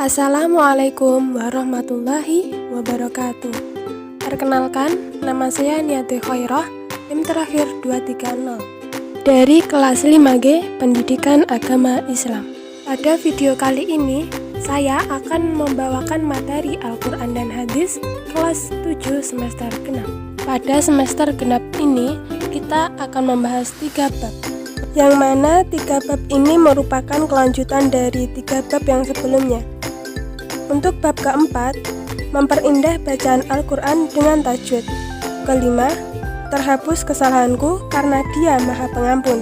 Assalamualaikum warahmatullahi wabarakatuh. Perkenalkan, nama saya Niati Khairah, NIM terakhir 230 dari kelas 5G Pendidikan Agama Islam. Pada video kali ini, saya akan membawakan materi Al-Quran dan Hadis kelas 7 semester genap. Pada semester genap ini, kita akan membahas 3 bab, yang mana 3 bab ini merupakan kelanjutan dari 3 bab yang sebelumnya. Untuk bab keempat, memperindah bacaan Al-Quran dengan tajwid. Kelima, terhapus kesalahanku karena Dia Maha Pengampun.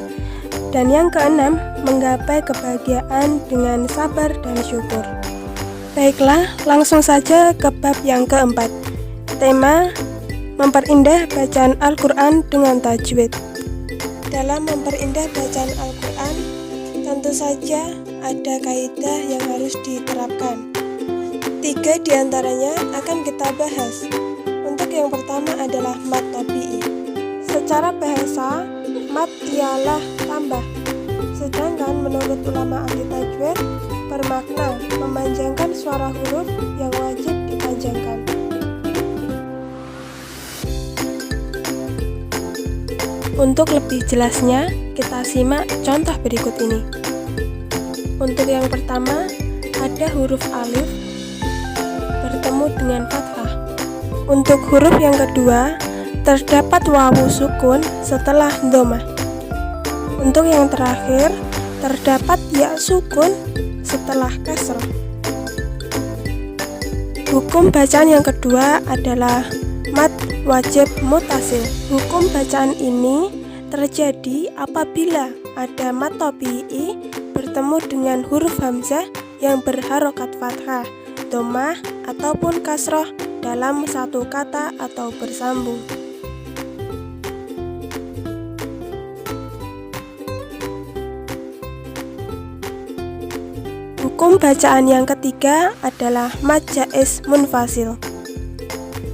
Dan yang keenam, menggapai kebahagiaan dengan sabar dan syukur. Baiklah, langsung saja ke bab yang keempat. Tema, memperindah bacaan Al-Quran dengan tajwid. Dalam memperindah bacaan Al-Quran, tentu saja ada kaidah yang harus diterapkan. 3 diantaranya akan kita bahas. Untuk yang pertama adalah mat tabi'i. Secara bahasa, mat ialah tambah. Sedangkan menurut ulama ahli tajwid, bermakna memanjangkan suara huruf yang wajib dipanjangkan. Untuk lebih jelasnya, kita simak contoh berikut ini. Untuk yang pertama, ada huruf alif bertemu dengan fathah. Untuk huruf yang kedua, terdapat wawu sukun setelah dhammah. Untuk yang terakhir, terdapat ya sukun setelah kasrah. Hukum bacaan yang kedua adalah mad wajib mutasil. Hukum bacaan ini terjadi apabila ada mad tabi'i bertemu dengan huruf hamzah yang berharokat fathah, dhammah ataupun kasroh dalam satu kata atau bersambung. Hukum bacaan yang ketiga adalah mad jaiz munfasil.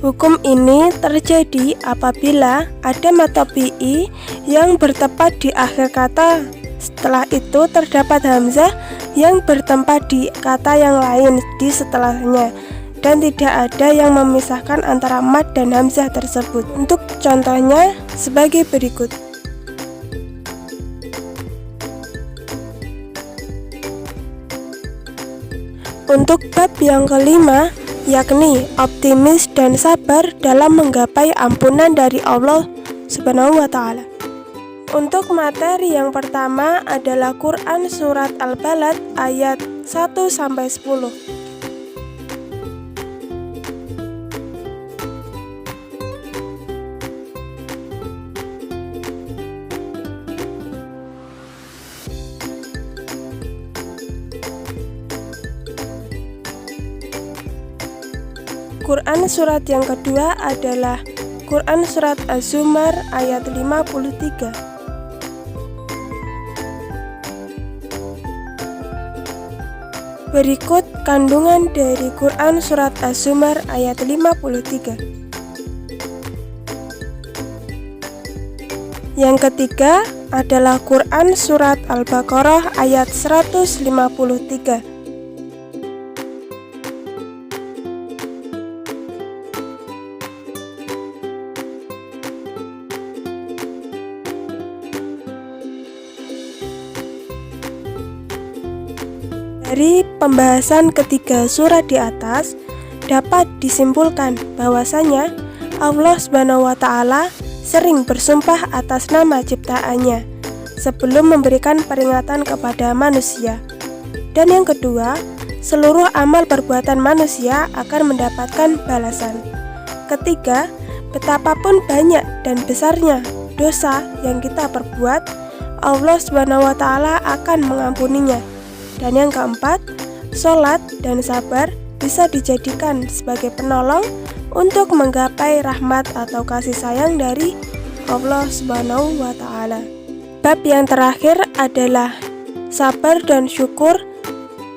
Hukum ini terjadi apabila ada mad tabi'i yang bertempat di akhir kata. Setelah itu terdapat hamzah yang bertempat di kata yang lain di setelahnya, dan tidak ada yang memisahkan antara mad dan hamzah tersebut. Untuk contohnya sebagai berikut. Untuk bab yang kelima, yakni optimis dan sabar dalam menggapai ampunan dari Allah Subhanahu wa Ta'ala. Untuk materi yang pertama adalah Quran Surat Al-Balad ayat 1-10. Quran surat yang kedua adalah Quran Surat Az-Zumar ayat 53. Berikut kandungan dari Quran Surat Az-Zumar ayat 53. Yang ketiga adalah Quran Surat Al-Baqarah ayat 153. Dari pembahasan ketiga surat di atas, dapat disimpulkan bahwasanya Allah Subhanahu wa Ta'ala sering bersumpah atas nama ciptaannya sebelum memberikan peringatan kepada manusia. Dan yang kedua, seluruh amal perbuatan manusia akan mendapatkan balasan. Ketiga, betapapun banyak dan besarnya dosa yang kita perbuat, Allah Subhanahu wa Ta'ala akan mengampuninya. Dan yang keempat, sholat dan sabar bisa dijadikan sebagai penolong untuk menggapai rahmat atau kasih sayang dari Allah Subhanahu wa Ta'ala. Bab yang terakhir adalah sabar dan syukur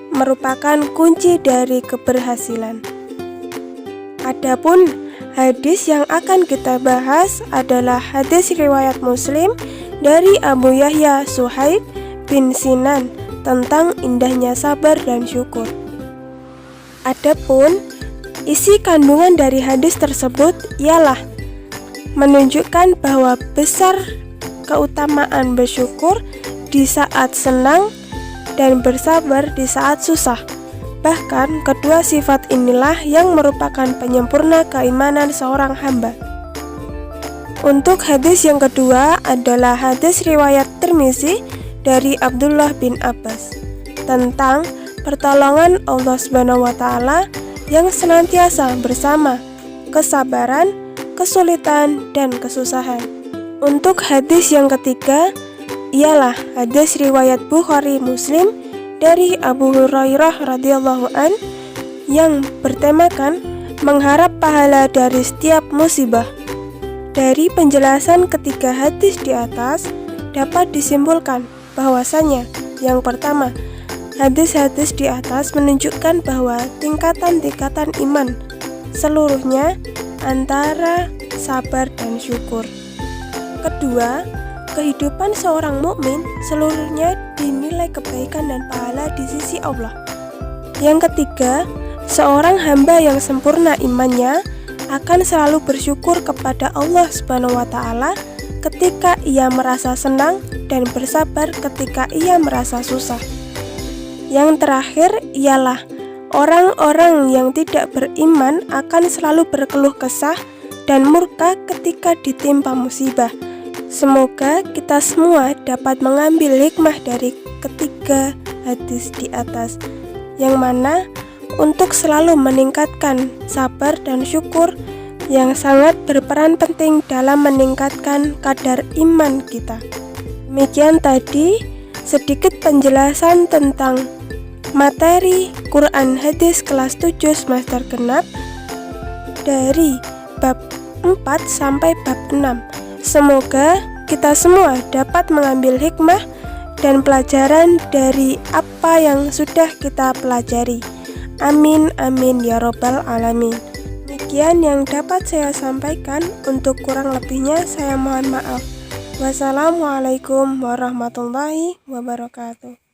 merupakan kunci dari keberhasilan. Adapun hadis yang akan kita bahas adalah hadis riwayat Muslim dari Abu Yahya Suhaib bin Sinan tentang indahnya sabar dan syukur. Adapun isi kandungan dari hadis tersebut ialah menunjukkan bahwa besar keutamaan bersyukur di saat senang dan bersabar di saat susah. Bahkan kedua sifat inilah yang merupakan penyempurna keimanan seorang hamba. Untuk hadis yang kedua adalah hadis riwayat Tirmizi dari Abdullah bin Abbas tentang pertolongan Allah SWT yang senantiasa bersama kesabaran, kesulitan, dan kesusahan. Untuk hadis yang ketiga ialah hadis riwayat Bukhari Muslim dari Abu Hurairah radhiyallahu an yang bertemakan mengharap pahala dari setiap musibah. Dari penjelasan ketiga hadis di atas dapat disimpulkan bahwasanya yang pertama, hadis-hadis di atas menunjukkan bahwa tingkatan-tingkatan iman seluruhnya antara sabar dan syukur. Kedua, kehidupan seorang mukmin seluruhnya dinilai kebaikan dan pahala di sisi Allah. Yang ketiga, seorang hamba yang sempurna imannya akan selalu bersyukur kepada Allah SWT ketika ia merasa senang dan bersabar ketika ia merasa susah. Yang terakhir ialah orang-orang yang tidak beriman akan selalu berkeluh kesah dan murka ketika ditimpa musibah. Semoga kita semua dapat mengambil hikmah dari ketiga hadis di atas, yang mana untuk selalu meningkatkan sabar dan syukur yang sangat berperan penting dalam meningkatkan kadar iman kita. Demikian tadi sedikit penjelasan tentang materi Quran Hadis kelas 7 semester genap dari bab 4 sampai bab 6. Semoga kita semua dapat mengambil hikmah dan pelajaran dari apa yang sudah kita pelajari. Amin, amin, ya robbal alamin. Demikian yang dapat saya sampaikan. Untuk kurang lebihnya saya mohon maaf. Wassalamualaikum warahmatullahi wabarakatuh.